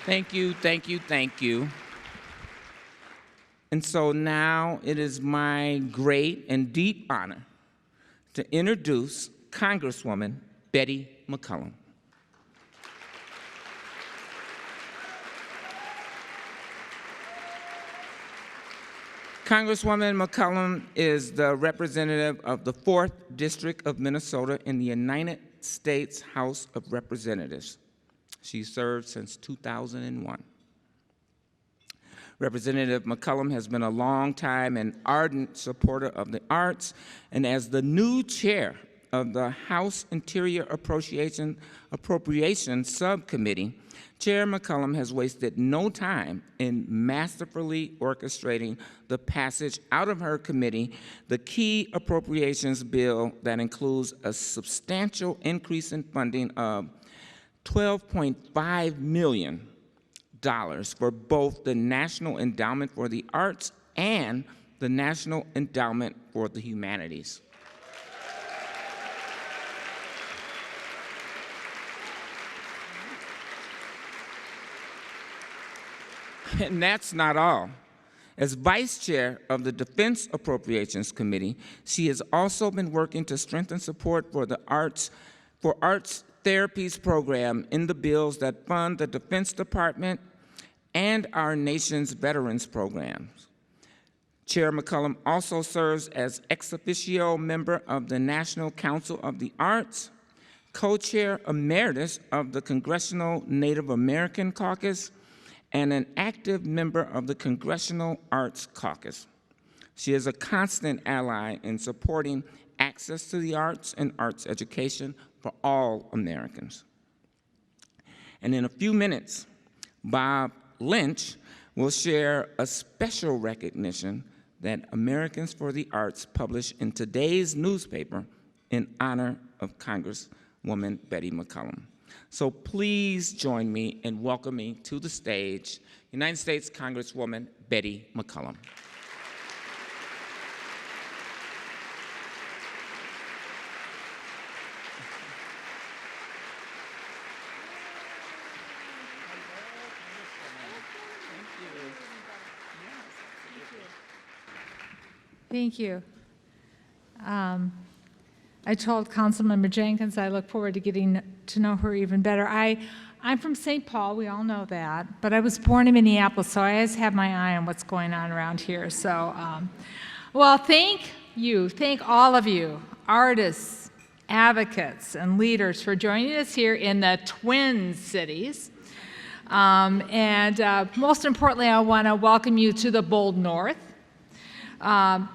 Thank you, thank you, thank you. And so now it is my great and deep honor to introduce Congresswoman Betty McCollum. Congresswoman McCollum is the representative of the 4th District of Minnesota in the United States House of Representatives. She served since 2001. Representative McCollum has been a long-time and ardent supporter of the arts, and as the new chair of the House Interior Appropriations Subcommittee, Chair McCollum has wasted no time in masterfully orchestrating the passage out of her committee, the key appropriations bill that includes a substantial increase in funding of $12.5 million for both the National Endowment for the Arts and the National Endowment for the Humanities. And that's not all. As vice chair of the Defense Appropriations Committee, she has also been working to strengthen support for the arts therapies program in the bills that fund the Defense Department and our nation's veterans programs. Chair McCollum also serves as ex officio member of the National Council of the Arts, co-chair emeritus of the Congressional Native American Caucus, and an active member of the Congressional Arts Caucus. She is a constant ally in supporting access to the arts and arts education for all Americans. And in a few minutes, Bob Lynch will share a special recognition that Americans for the Arts published in today's newspaper in honor of Congresswoman Betty McCollum. So please join me in welcoming to the stage United States Congresswoman Betty McCollum. Thank you. I told Councilmember Jenkins I look forward to getting to know her even better. I'm from St. Paul, we all know that, but I was born in Minneapolis, so I always have my eye on what's going on around here. So, well, thank all of you, artists, advocates, and leaders for joining us here in the Twin Cities. Most importantly, I want to welcome you to the bold North.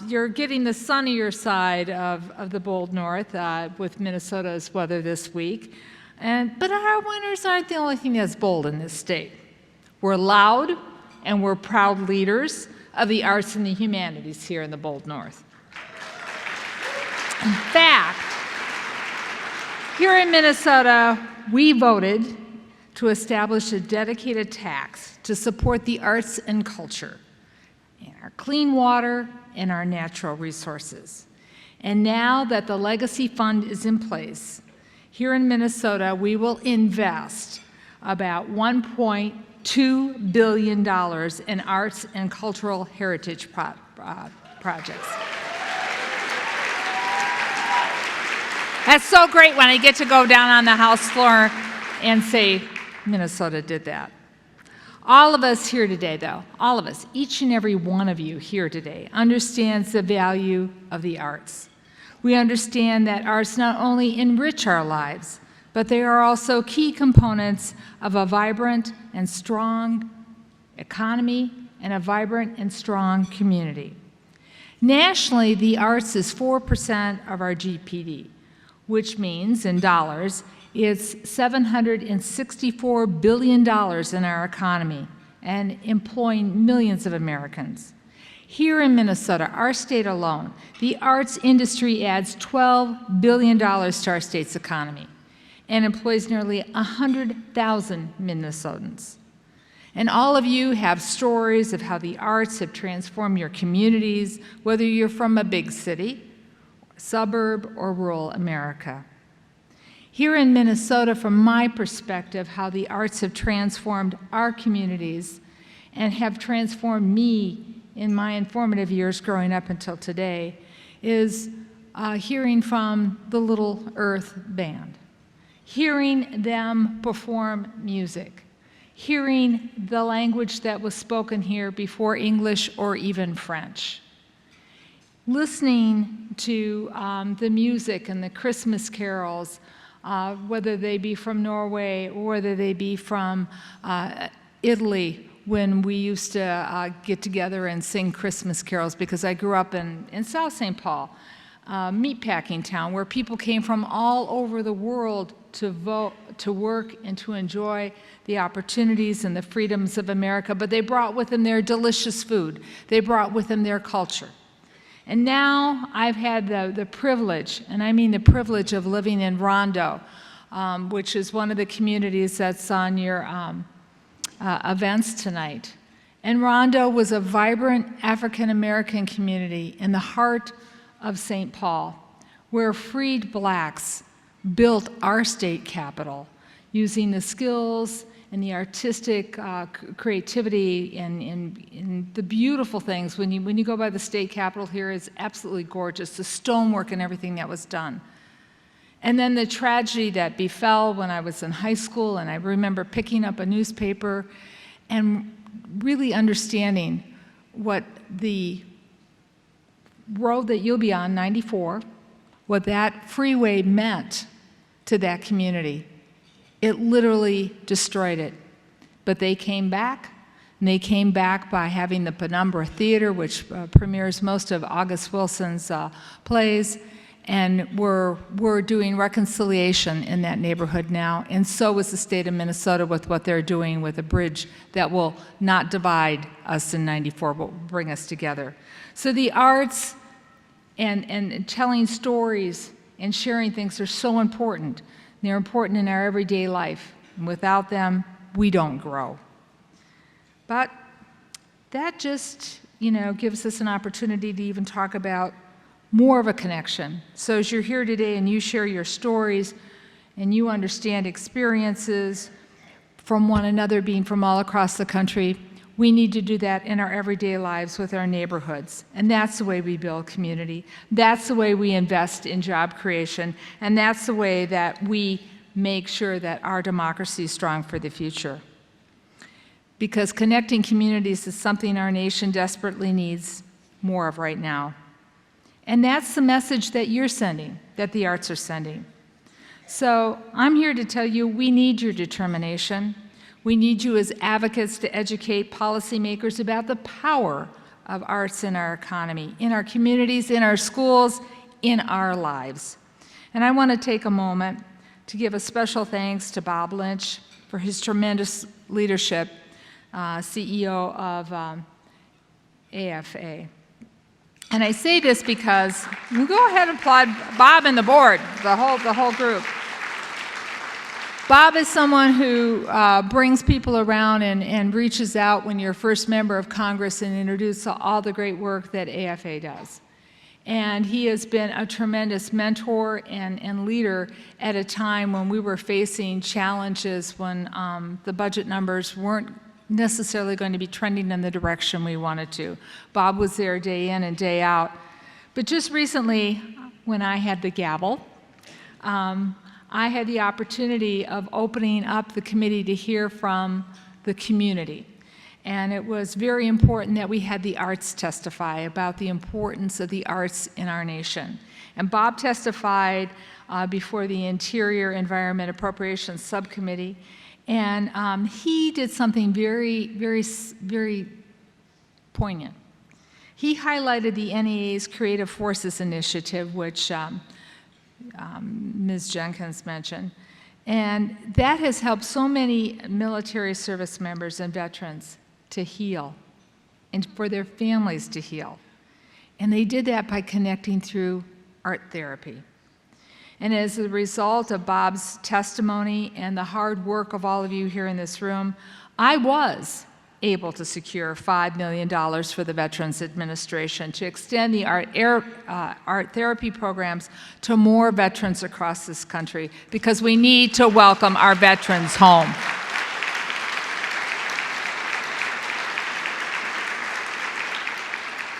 You're getting the sunnier side of the bold North with Minnesota's weather this week. But our winters aren't the only thing that's bold in this state. We're loud and we're proud leaders of the arts and the humanities here in the bold North. In fact, here in Minnesota, we voted to establish a dedicated tax to support the arts and culture, and our clean water, and our natural resources. And now that the Legacy Fund is in place, here in Minnesota, we will invest about $1.2 billion in arts and cultural heritage projects. That's so great when I get to go down on the House floor and say, Minnesota did that. All of us here today, though, all of us, each and every one of you here today, understands the value of the arts. We understand that arts not only enrich our lives, but they are also key components of a vibrant and strong economy and a vibrant and strong community. Nationally, the arts is 4% of our GDP, which means, in dollars, it's $764 billion in our economy and employing millions of Americans. Here in Minnesota, our state alone, the arts industry adds $12 billion to our state's economy and employs nearly 100,000 Minnesotans. And all of you have stories of how the arts have transformed your communities, whether you're from a big city, suburb, or rural America. Here in Minnesota, from my perspective, how the arts have transformed our communities and have transformed me in my informative years growing up until today is hearing from the Little Earth Band, hearing them perform music, hearing the language that was spoken here before English or even French, listening to the music and the Christmas carols, whether they be from Norway or whether they be from Italy, when we used to get together and sing Christmas carols, because I grew up in South St. Paul, meatpacking town, where people came from all over the world to vote, to work, and to enjoy the opportunities and the freedoms of America, but they brought with them their delicious food. They brought with them their culture. And now I've had the privilege, and I mean the privilege, of living in Rondo, which is one of the communities that's on your events tonight. And Rondo was a vibrant African-American community in the heart of St. Paul, where freed blacks built our state capitol using the skills and the artistic creativity and the beautiful things. When you go by the state capitol here, it's absolutely gorgeous, the stonework and everything that was done. And then the tragedy that befell when I was in high school, and I remember picking up a newspaper and really understanding what the road that you'll be on, 94, what that freeway meant to that community. It literally destroyed it. But they came back, and they came back by having the Penumbra Theater, which premieres most of August Wilson's plays, and we're doing reconciliation in that neighborhood now, and so is the state of Minnesota with what they're doing with a bridge that will not divide us in 94, but will bring us together. So the arts and telling stories and sharing things are so important. They're important in our everyday life, and without them, we don't grow. But that just, gives us an opportunity to even talk about more of a connection. So as you're here today and you share your stories and you understand experiences from one another, being from all across the country, we need to do that in our everyday lives with our neighborhoods. And that's the way we build community. That's the way we invest in job creation. And that's the way that we make sure that our democracy is strong for the future. Because connecting communities is something our nation desperately needs more of right now. And that's the message that you're sending, that the arts are sending. So I'm here to tell you we need your determination. We need you as advocates to educate policymakers about the power of arts in our economy, in our communities, in our schools, in our lives. And I want to take a moment to give a special thanks to Bob Lynch for his tremendous leadership, CEO of AFA. And I say this because, you go ahead and applaud Bob and the board, the whole group. Bob is someone who brings people around and reaches out when you're first member of Congress and introduces all the great work that AFA does. And he has been a tremendous mentor and leader at a time when we were facing challenges, when the budget numbers weren't necessarily going to be trending in the direction we wanted to. Bob was there day in and day out. But just recently, when I had the gavel, I had the opportunity of opening up the committee to hear from the community. And it was very important that we had the arts testify about the importance of the arts in our nation. And Bob testified before the Interior Environment Appropriations Subcommittee. And he did something very, very, very poignant. He highlighted the NEA's Creative Forces Initiative, which Ms. Jenkins mentioned. And that has helped so many military service members and veterans to heal and for their families to heal. And they did that by connecting through art therapy. And as a result of Bob's testimony and the hard work of all of you here in this room, I was able to secure $5 million for the Veterans Administration to extend the art therapy programs to more veterans across this country, because we need to welcome our veterans home.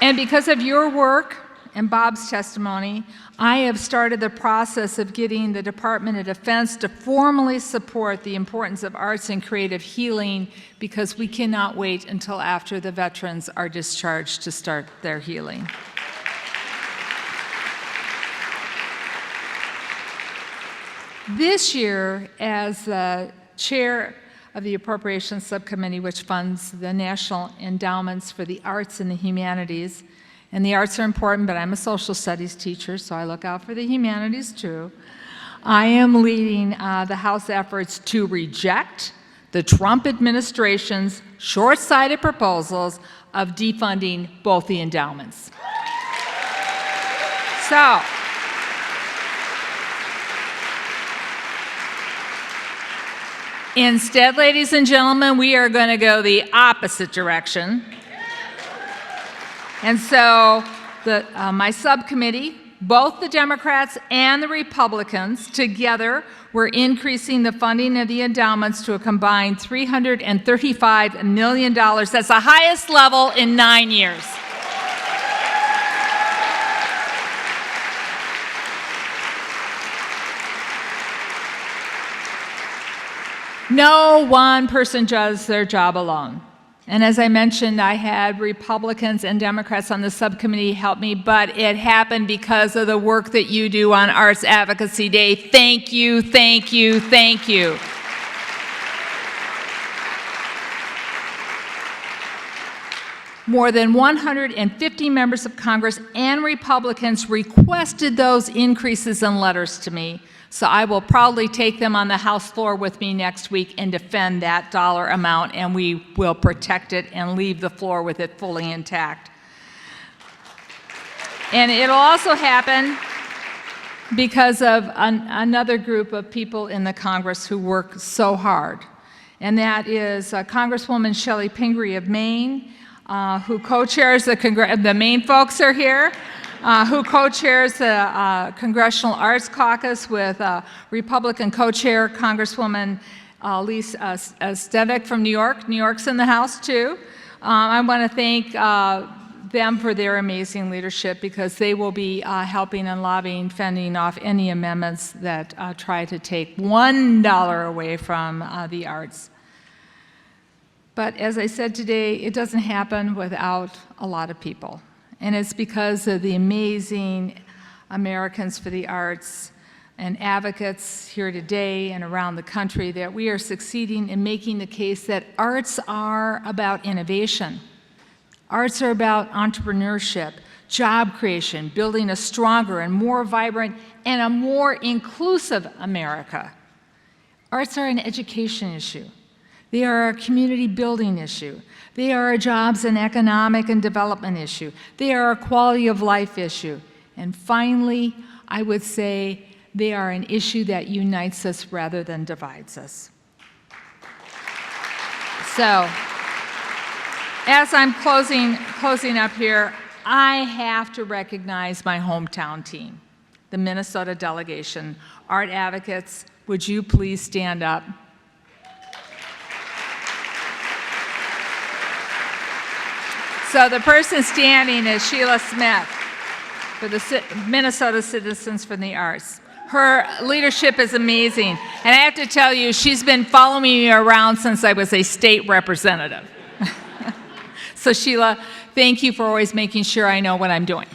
And because of your work and Bob's testimony, I have started the process of getting the Department of Defense to formally support the importance of arts and creative healing, because we cannot wait until after the veterans are discharged to start their healing. This year, as the chair of the Appropriations Subcommittee, which funds the National Endowments for the Arts and the Humanities, and the arts are important, but I'm a social studies teacher, so I look out for the humanities too. I am leading the House efforts to reject the Trump administration's short-sighted proposals of defunding both the endowments. So, instead, ladies and gentlemen, we are going to go the opposite direction. And so my subcommittee, both the Democrats and the Republicans, together, we're increasing the funding of the endowments to a combined $335 million. That's the highest level in 9 years. No one person does their job alone. And as I mentioned, I had Republicans and Democrats on the subcommittee help me, but it happened because of the work that you do on Arts Advocacy Day. Thank you, thank you, thank you. More than 150 members of Congress and Republicans requested those increases in letters to me. So I will proudly take them on the House floor with me next week and defend that dollar amount, and we will protect it and leave the floor with it fully intact. And it'll also happen because of another group of people in the Congress who work so hard, and that is Congresswoman Shelley Pingree of Maine, who co-chairs the Maine folks are here. Who co-chairs the Congressional Arts Caucus with Republican co-chair Congresswoman Lise Stevick from New York. New York's in the House too. I want to thank them for their amazing leadership, because they will be helping and lobbying, fending off any amendments that try to take $1 away from the arts. But as I said today, it doesn't happen without a lot of people. And it's because of the amazing Americans for the Arts and advocates here today and around the country that we are succeeding in making the case that arts are about innovation. Arts are about entrepreneurship, job creation, building a stronger and more vibrant and a more inclusive America. Arts are an education issue. They are a community building issue. They are a jobs and economic and development issue. They are a quality of life issue. And finally, I would say they are an issue that unites us rather than divides us. So, as I'm closing up here, I have to recognize my hometown team, the Minnesota delegation. Art advocates, would you please stand up? So the person standing is Sheila Smith for the Minnesota Citizens for the Arts. Her leadership is amazing. And I have to tell you, she's been following me around since I was a state representative. So Sheila, thank you for always making sure I know what I'm doing.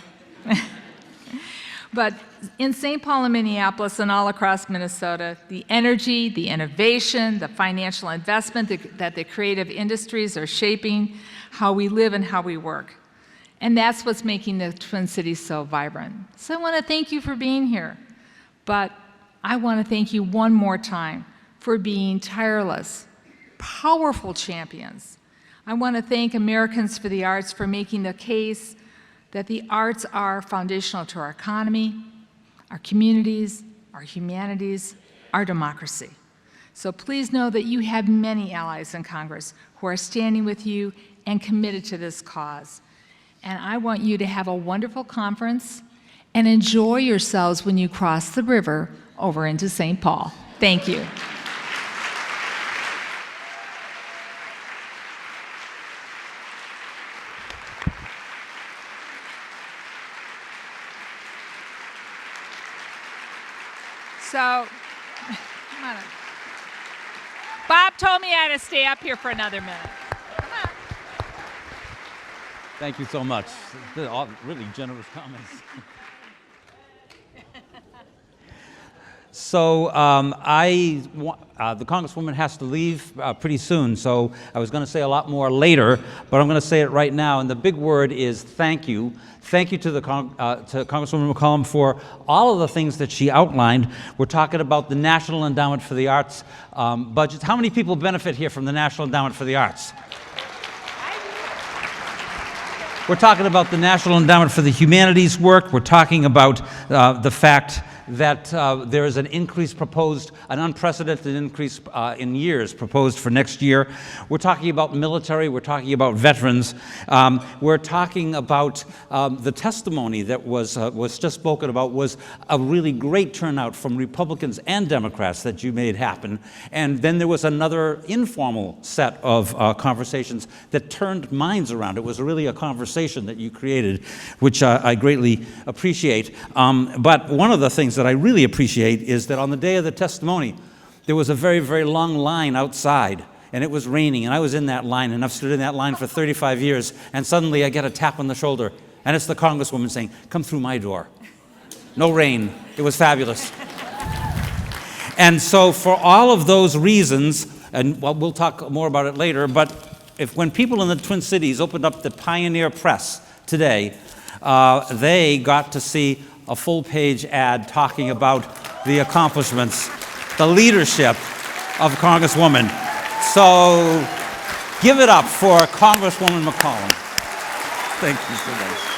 But in St. Paul and Minneapolis and all across Minnesota, the energy, the innovation, the financial investment that the creative industries are shaping how we live and how we work. And that's what's making the Twin Cities so vibrant. So I want to thank you for being here. But I want to thank you one more time for being tireless, powerful champions. I want to thank Americans for the Arts for making the case that the arts are foundational to our economy, our communities, our humanities, our democracy. So please know that you have many allies in Congress who are standing with you and committed to this cause. And I want you to have a wonderful conference and enjoy yourselves when you cross the river over into St. Paul. Thank you. So, come on up. Bob told me I had to stay up here for another minute. Come on. Thank you so much. They're all really generous comments. So the Congresswoman has to leave pretty soon, so I was going to say a lot more later, but I'm going to say it right now, and the big word is thank you. Thank you to Congresswoman McCollum for all of the things that she outlined. We're talking about the National Endowment for the Arts budgets. How many people benefit here from the National Endowment for the Arts? We're talking about the National Endowment for the Humanities work. We're talking about the fact that there is an increase proposed, an unprecedented increase in years proposed for next year. We're talking about military, we're talking about veterans, we're talking about the testimony that was just spoken about was a really great turnout from Republicans and Democrats that you made happen. And then there was another informal set of conversations that turned minds around. It was really a conversation that you created, which I greatly appreciate. But one of the things that I really appreciate is that on the day of the testimony, there was a very, very long line outside, and it was raining, and I was in that line, and I've stood in that line for 35 years, and suddenly I get a tap on the shoulder, and it's the Congresswoman saying, "Come through my door." No rain. It was fabulous. And so for all of those reasons, and we'll talk more about it later, but when people in the Twin Cities opened up the Pioneer Press today, they got to see a full-page ad talking about the accomplishments, the leadership of Congresswoman. So give it up for Congresswoman McCollum. Thank you so much.